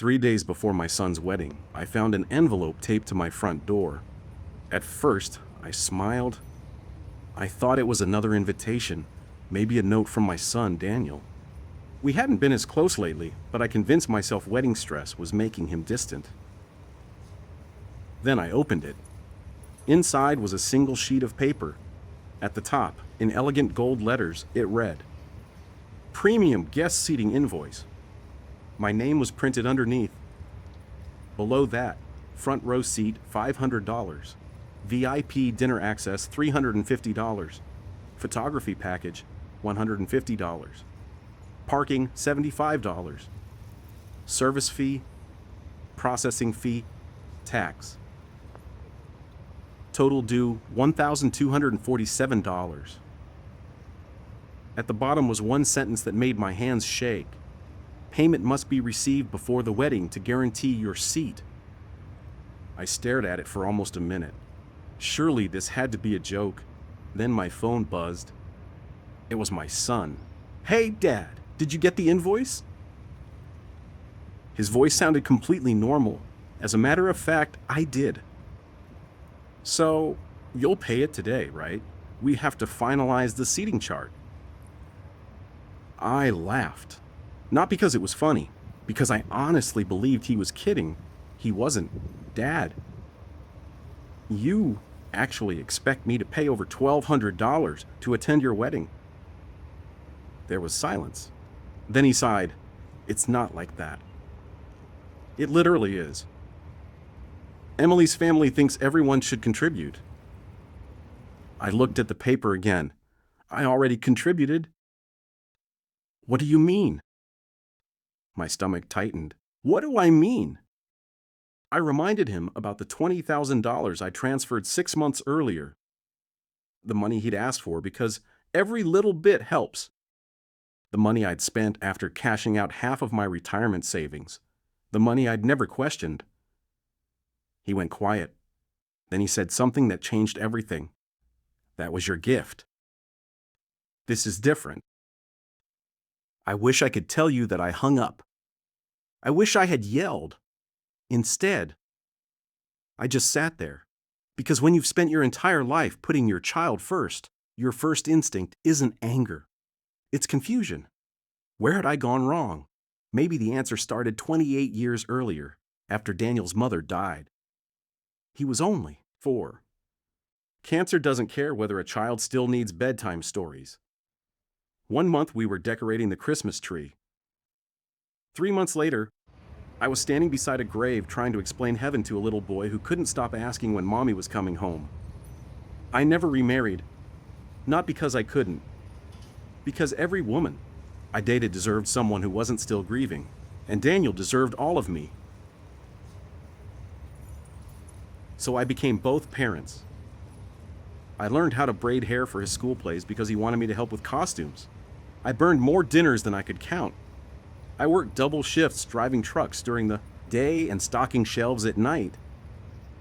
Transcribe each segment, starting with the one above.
3 days before my son's wedding, I found an envelope taped to my front door. At first, I smiled. I thought it was another invitation, maybe a note from my son, Daniel. We hadn't been as close lately, but I convinced myself wedding stress was making him distant. Then I opened it. Inside was a single sheet of paper. At the top, in elegant gold letters, it read, "Premium Guest Seating Invoice." My name was printed underneath. Below that, front row seat $500, VIP dinner access $350, photography package $150, parking $75, service fee, processing fee, tax. Total due $1,247. At the bottom was one sentence that made my hands shake. Payment must be received before the wedding to guarantee your seat. I stared at it for almost a minute. Surely this had to be a joke. Then my phone buzzed. It was my son. "Hey, Dad, did you get the invoice?" His voice sounded completely normal. As a matter of fact, I did. "So, you'll pay it today, right? We have to finalize the seating chart." I laughed. Not because it was funny, because I honestly believed he was kidding. He wasn't. "Dad, you actually expect me to pay over $1,200 to attend your wedding?" There was silence. Then he sighed. "It's not like that." It literally is. Emily's family thinks everyone should contribute. I looked at the paper again. I already contributed. "What do you mean?" My stomach tightened. What do I mean? I reminded him about the $20,000 I transferred 6 months earlier. The money he'd asked for because every little bit helps. The money I'd spent after cashing out half of my retirement savings. The money I'd never questioned. He went quiet. Then he said something that changed everything. "That was your gift." This is different. I wish I could tell you that I hung up. I wish I had yelled. Instead, I just sat there. Because when you've spent your entire life putting your child first, your first instinct isn't anger. It's confusion. Where had I gone wrong? Maybe the answer started 28 years earlier, after Daniel's mother died. He was only 4. Cancer doesn't care whether a child still needs bedtime stories. 1 month we were decorating the Christmas tree. 3 months later, I was standing beside a grave trying to explain heaven to a little boy who couldn't stop asking when mommy was coming home. I never remarried. Not because I couldn't. Because every woman I dated deserved someone who wasn't still grieving, and Daniel deserved all of me. So I became both parents. I learned how to braid hair for his school plays because he wanted me to help with costumes. I burned more dinners than I could count. I worked double shifts driving trucks during the day and stocking shelves at night.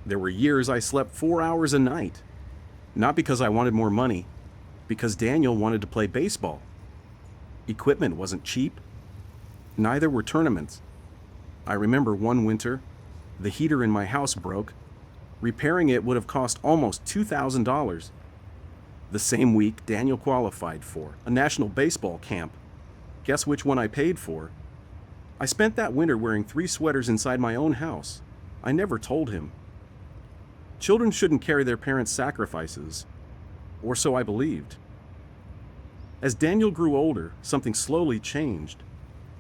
There were years I slept 4 hours a night. Not because I wanted more money, because Daniel wanted to play baseball. Equipment wasn't cheap. Neither were tournaments. I remember one winter, the heater in my house broke. Repairing it would have cost almost $2,000. The same week, Daniel qualified for a national baseball camp. Guess which one I paid for? I spent that winter wearing 3 sweaters inside my own house. I never told him. Children shouldn't carry their parents' sacrifices, or so I believed. As Daniel grew older, something slowly changed.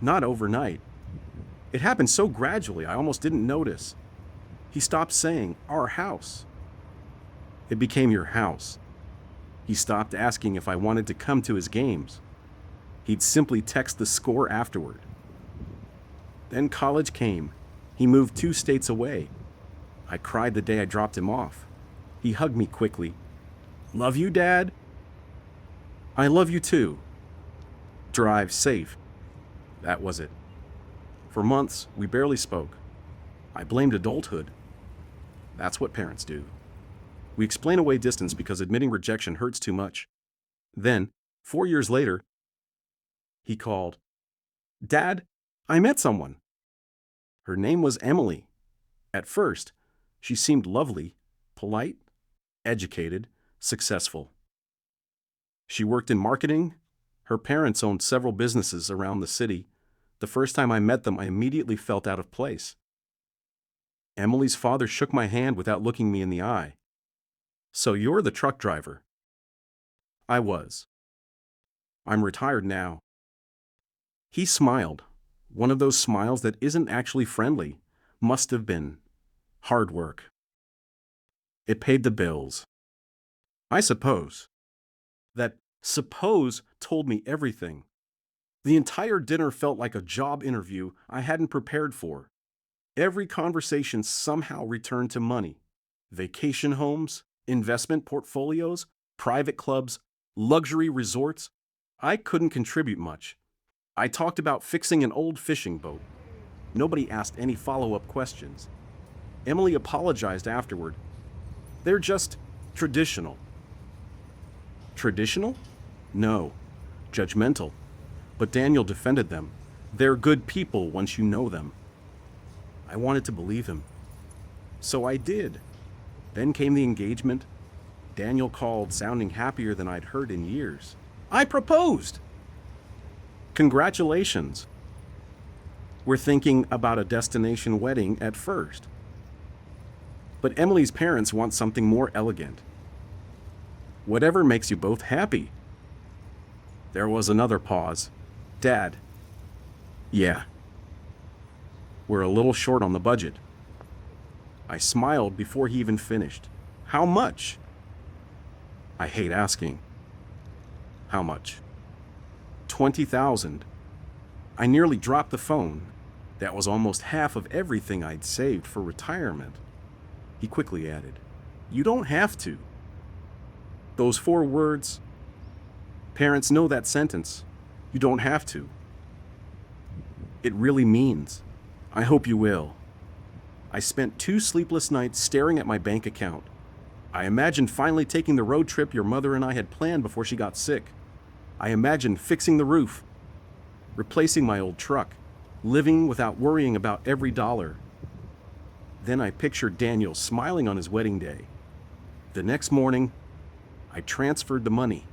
Not overnight. It happened so gradually I almost didn't notice. He stopped saying, "our house." It became "your house." He stopped asking if I wanted to come to his games. He'd simply text the score afterward. Then college came. He moved 2 states away. I cried the day I dropped him off. He hugged me quickly. "Love you, Dad?" "I love you too." Drive safe. That was it. For months, we barely spoke. I blamed adulthood. That's what parents do. We explain away distance because admitting rejection hurts too much. Then, 4 years later, he called. "Dad, I met someone." Her name was Emily. At first, she seemed lovely, polite, educated, successful. She worked in marketing. Her parents owned several businesses around the city. The first time I met them, I immediately felt out of place. Emily's father shook my hand without looking me in the eye. "So you're the truck driver?" I was. "I'm retired now." He smiled, one of those smiles that isn't actually friendly, must have been. Hard work. It paid the bills. I suppose. That suppose told me everything. The entire dinner felt like a job interview I hadn't prepared for. Every conversation somehow returned to money. Vacation homes, investment portfolios, private clubs, luxury resorts. I couldn't contribute much. I talked about fixing an old fishing boat. Nobody asked any follow-up questions. Emily apologized afterward. "They're just traditional." Traditional? No. Judgmental. But Daniel defended them. "They're good people once you know them." I wanted to believe him. So I did. Then came the engagement. Daniel called, sounding happier than I'd heard in years. "I proposed!" "Congratulations." We're thinking about a destination wedding at first. But Emily's parents want something more elegant. "Whatever makes you both happy." There was another pause. "Dad." "Yeah." "We're a little short on the budget." I smiled before he even finished. "How much?" I hate asking. "How much?" $20,000. I nearly dropped the phone. That was almost half of everything I'd saved for retirement. He quickly added, "You don't have to." Those 4 words, parents know that sentence. You don't have to. It really means, I hope you will. I spent 2 sleepless nights staring at my bank account. I imagined finally taking the road trip your mother and I had planned before she got sick. I imagined fixing the roof, replacing my old truck, living without worrying about every dollar. Then I pictured Daniel smiling on his wedding day. The next morning, I transferred the money.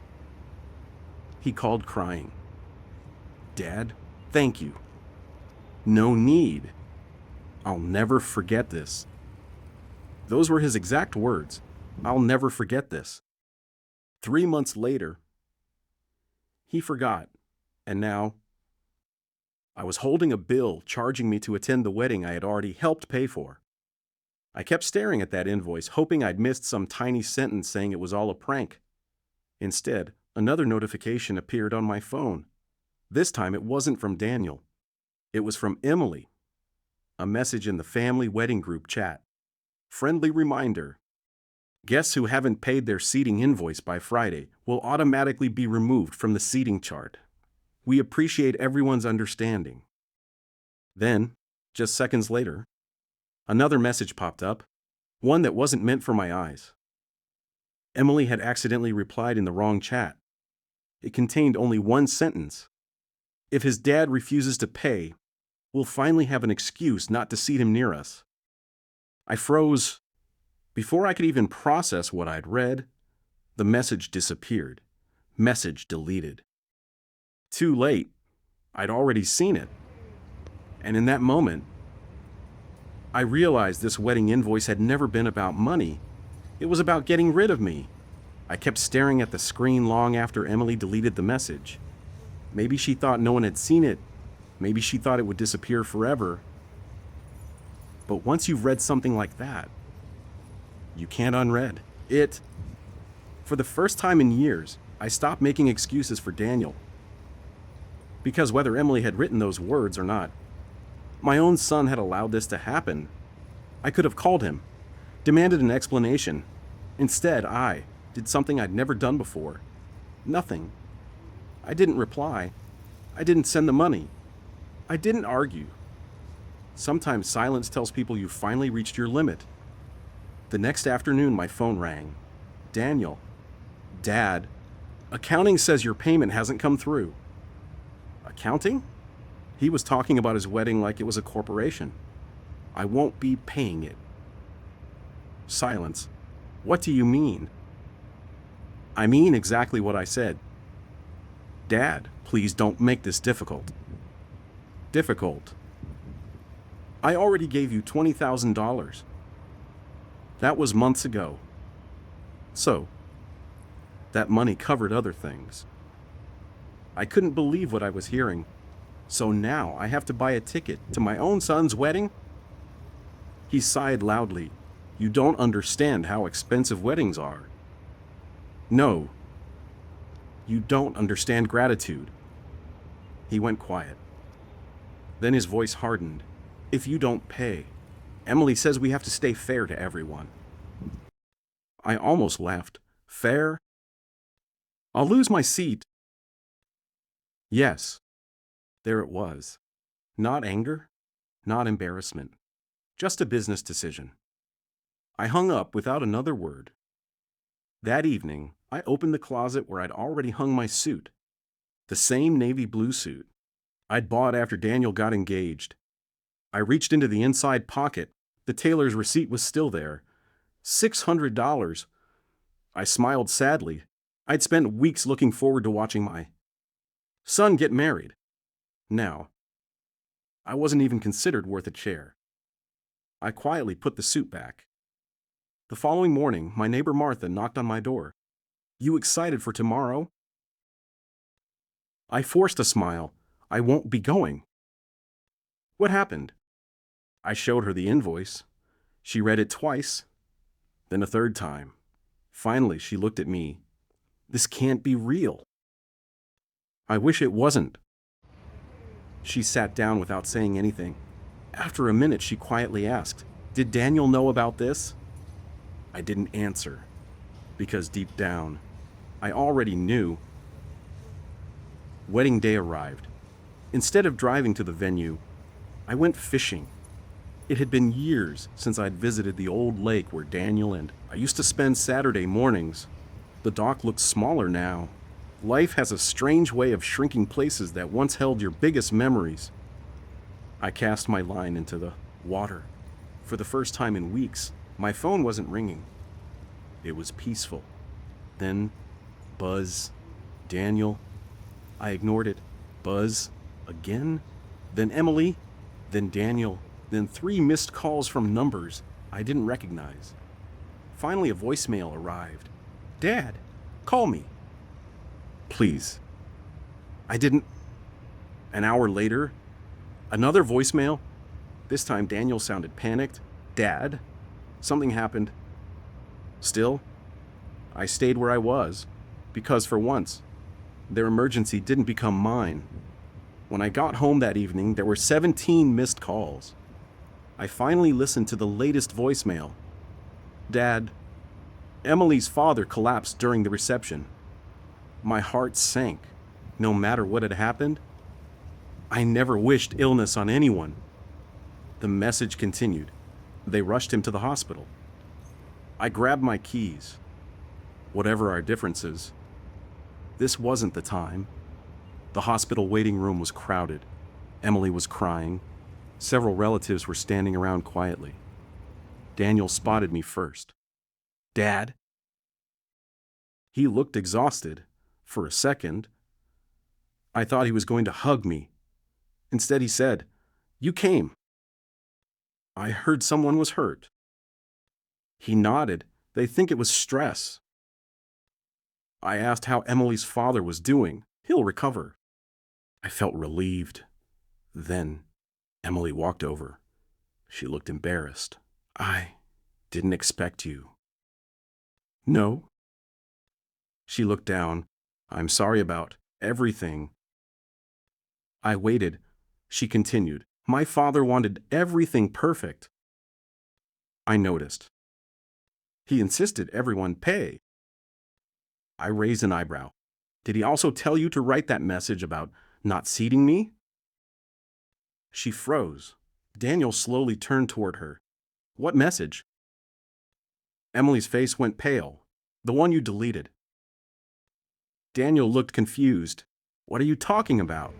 He called crying. "Dad, thank you." "No need. I'll never forget this." Those were his exact words. "I'll never forget this." 3 months later, he forgot, and now I was holding a bill charging me to attend the wedding I had already helped pay for. I kept staring at that invoice, hoping I'd missed some tiny sentence saying it was all a prank. Instead, another notification appeared on my phone. This time it wasn't from Daniel. It was from Emily. A message in the family wedding group chat. Friendly reminder. Guests who haven't paid their seating invoice by Friday will automatically be removed from the seating chart. We appreciate everyone's understanding. Then, just seconds later, another message popped up, one that wasn't meant for my eyes. Emily had accidentally replied in the wrong chat. It contained only one sentence. "If his dad refuses to pay, we'll finally have an excuse not to seat him near us." I froze. Before I could even process what I'd read, the message disappeared. Message deleted. Too late. I'd already seen it. And in that moment, I realized this wedding invoice had never been about money. It was about getting rid of me. I kept staring at the screen long after Emily deleted the message. Maybe she thought no one had seen it. Maybe she thought it would disappear forever. But once you've read something like that, you can't unread it. For the first time in years, I stopped making excuses for Daniel. Because whether Emily had written those words or not, my own son had allowed this to happen. I could have called him, demanded an explanation. Instead, I did something I'd never done before. Nothing. I didn't reply. I didn't send the money. I didn't argue. Sometimes silence tells people you've finally reached your limit. The next afternoon, my phone rang. "Daniel." "Dad, accounting says your payment hasn't come through." Accounting? He was talking about his wedding like it was a corporation. I won't be paying it. Silence. What do you mean? I mean exactly what I said. Dad, please don't make this difficult. Difficult. I already gave you $20,000. That was months ago. So, that money covered other things. I couldn't believe what I was hearing. So now I have to buy a ticket to my own son's wedding? He sighed loudly. You don't understand how expensive weddings are. No. You don't understand gratitude. He went quiet. Then his voice hardened. If you don't pay, Emily says we have to stay fair to everyone. I almost laughed. Fair? I'll lose my seat. Yes. There it was. Not anger, not embarrassment. Just a business decision. I hung up without another word. That evening, I opened the closet where I'd already hung my suit. The same navy blue suit I'd bought after Daniel got engaged. I reached into the inside pocket. The tailor's receipt was still there. $600. I smiled sadly. I'd spent weeks looking forward to watching my son get married. Now, I wasn't even considered worth a chair. I quietly put the suit back. The following morning, my neighbor Martha knocked on my door. You excited for tomorrow? I forced a smile. I won't be going. What happened? I showed her the invoice. She read it twice, then a third time. Finally, she looked at me. This can't be real. I wish it wasn't. She sat down without saying anything. After a minute, she quietly asked, Did Daniel know about this? I didn't answer, because deep down, I already knew. Wedding day arrived. Instead of driving to the venue, I went fishing. It had been years since I'd visited the old lake where Daniel and I used to spend Saturday mornings. The dock looked smaller now. Life has a strange way of shrinking places that once held your biggest memories. I cast my line into the water. For the first time in weeks, my phone wasn't ringing. It was peaceful. Then, buzz. Daniel. I ignored it. Buzz. Again. Then Emily. Then Daniel. Then 3 missed calls from numbers I didn't recognize. Finally, a voicemail arrived. Dad, call me. Please. I didn't. An hour later, another voicemail. This time Daniel sounded panicked. Dad, something happened. Still, I stayed where I was, because for once, their emergency didn't become mine. When I got home that evening, there were 17 missed calls. I finally listened to the latest voicemail. Dad, Emily's father collapsed during the reception. My heart sank. No matter what had happened, I never wished illness on anyone. The message continued. They rushed him to the hospital. I grabbed my keys. Whatever our differences, this wasn't the time. The hospital waiting room was crowded. Emily was crying. Several relatives were standing around quietly. Daniel spotted me first. Dad? He looked exhausted. For a second, I thought he was going to hug me. Instead, he said, You came. I heard someone was hurt. He nodded. They think it was stress. I asked how Emily's father was doing. He'll recover. I felt relieved. Then, Emily walked over. She looked embarrassed. I didn't expect you. No. She looked down. I'm sorry about everything. I waited. She continued. My father wanted everything perfect. I noticed. He insisted everyone pay. I raised an eyebrow. Did he also tell you to write that message about not seating me? She froze. Daniel slowly turned toward her. What message? Emily's face went pale. The one you deleted. Daniel looked confused. What are you talking about?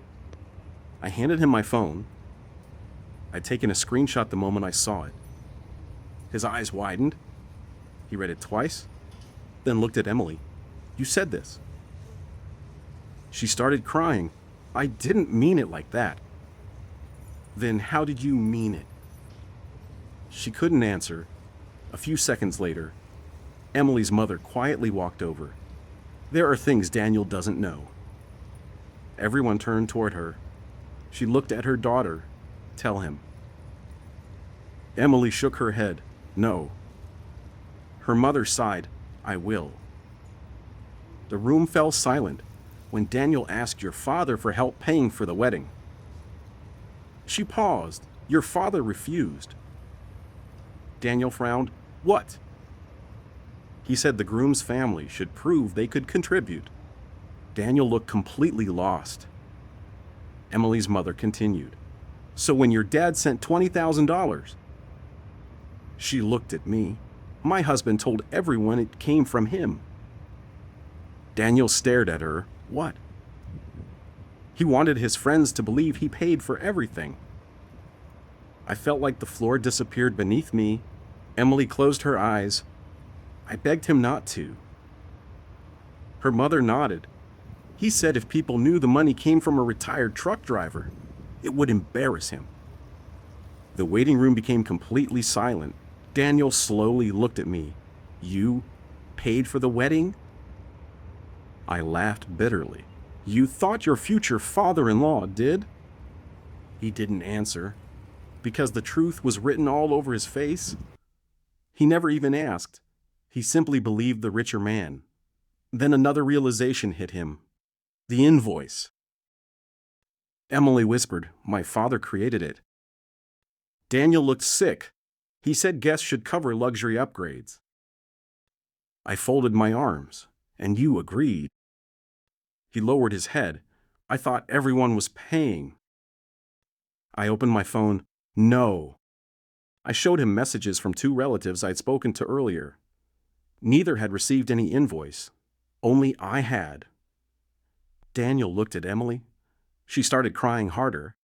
I handed him my phone. I'd taken a screenshot the moment I saw it. His eyes widened. He read it twice, then looked at Emily. "You said this." She started crying. "I didn't mean it like that." "Then how did you mean it?" She couldn't answer. A few seconds later, Emily's mother quietly walked over. "There are things Daniel doesn't know." Everyone turned toward her. She looked at her daughter. "Tell him." Emily shook her head. "No." Her mother sighed. "I will." The room fell silent when Daniel asked your father for help paying for the wedding. She paused. "Your father refused." Daniel frowned. "What?" He said the groom's family should prove they could contribute. Daniel looked completely lost. Emily's mother continued. "So when your dad sent $20,000, she looked at me. "My husband told everyone it came from him." Daniel stared at her. "What?" "He wanted his friends to believe he paid for everything." I felt like the floor disappeared beneath me. Emily closed her eyes. I begged him not to. Her mother nodded. "He said if people knew the money came from a retired truck driver, it would embarrass him." The waiting room became completely silent. Daniel slowly looked at me. "You paid for the wedding?" I laughed bitterly. "You thought your future father-in-law did?" He didn't answer, because the truth was written all over his face. He never even asked. He simply believed the richer man. Then another realization hit him. The invoice. Emily whispered, "My father created it." Daniel looked sick. He said guests should cover luxury upgrades. I folded my arms. "And you agreed." He lowered his head. "I thought everyone was paying." I opened my phone. "No." I showed him messages from 2 relatives I'd spoken to earlier. Neither had received any invoice. Only I had. Daniel looked at Emily. She started crying harder.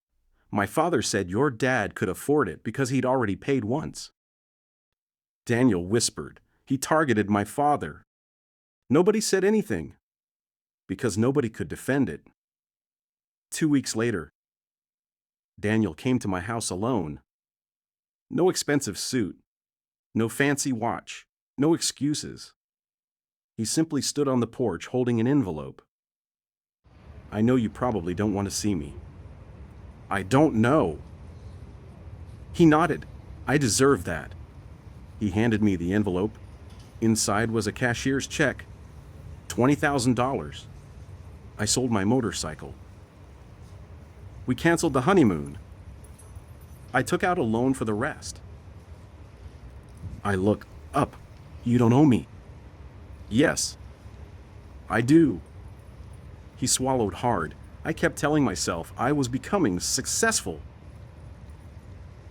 "My father said your dad could afford it because he'd already paid once." Daniel whispered. "He targeted my father." Nobody said anything, because nobody could defend it. 2 weeks later, Daniel came to my house alone. No expensive suit, no fancy watch, no excuses. He simply stood on the porch holding an envelope. "I know you probably don't want to see me." "I don't know." He nodded. "I deserve that." He handed me the envelope. Inside was a cashier's check. $20,000. I sold my motorcycle. We canceled the honeymoon. I took out a loan for the rest. I looked up. "You don't owe me." "Yes, I do." He swallowed hard. I kept telling myself I was becoming successful.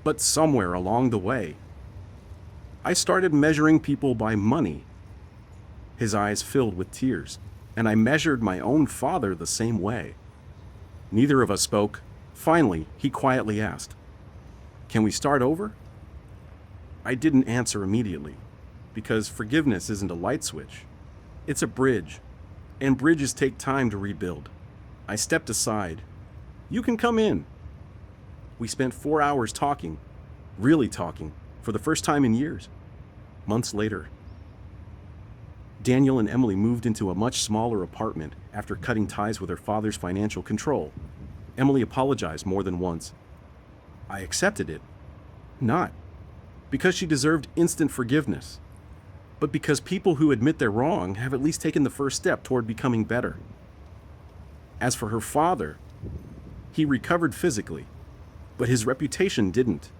But somewhere along the way, I started measuring people by money. His eyes filled with tears, and I measured my own father the same way. Neither of us spoke. Finally, he quietly asked, "Can we start over?" I didn't answer immediately, because forgiveness isn't a light switch. It's a bridge, and bridges take time to rebuild. I stepped aside. "You can come in." We spent 4 hours talking, really talking, for the first time in years. Months later, Daniel and Emily moved into a much smaller apartment after cutting ties with her father's financial control. Emily apologized more than once. I accepted it, not because she deserved instant forgiveness, but because people who admit they're wrong have at least taken the first step toward becoming better. As for her father, he recovered physically, but his reputation didn't.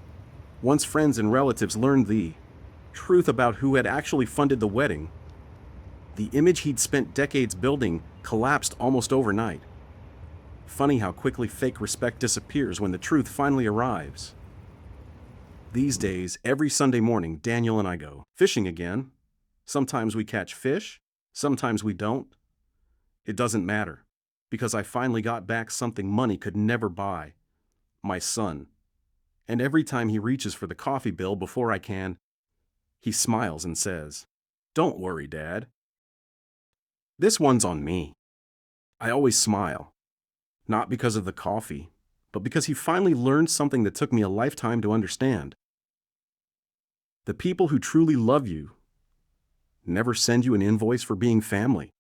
Once friends and relatives learned the truth about who had actually funded the wedding, the image he'd spent decades building collapsed almost overnight. Funny how quickly fake respect disappears when the truth finally arrives. These days, every Sunday morning, Daniel and I go fishing again. Sometimes we catch fish, sometimes we don't. It doesn't matter, because I finally got back something money could never buy: my son. And every time he reaches for the coffee bill before I can, he smiles and says, "Don't worry, Dad. This one's on me." I always smile, not because of the coffee, but because he finally learned something that took me a lifetime to understand. The people who truly love you never send you an invoice for being family.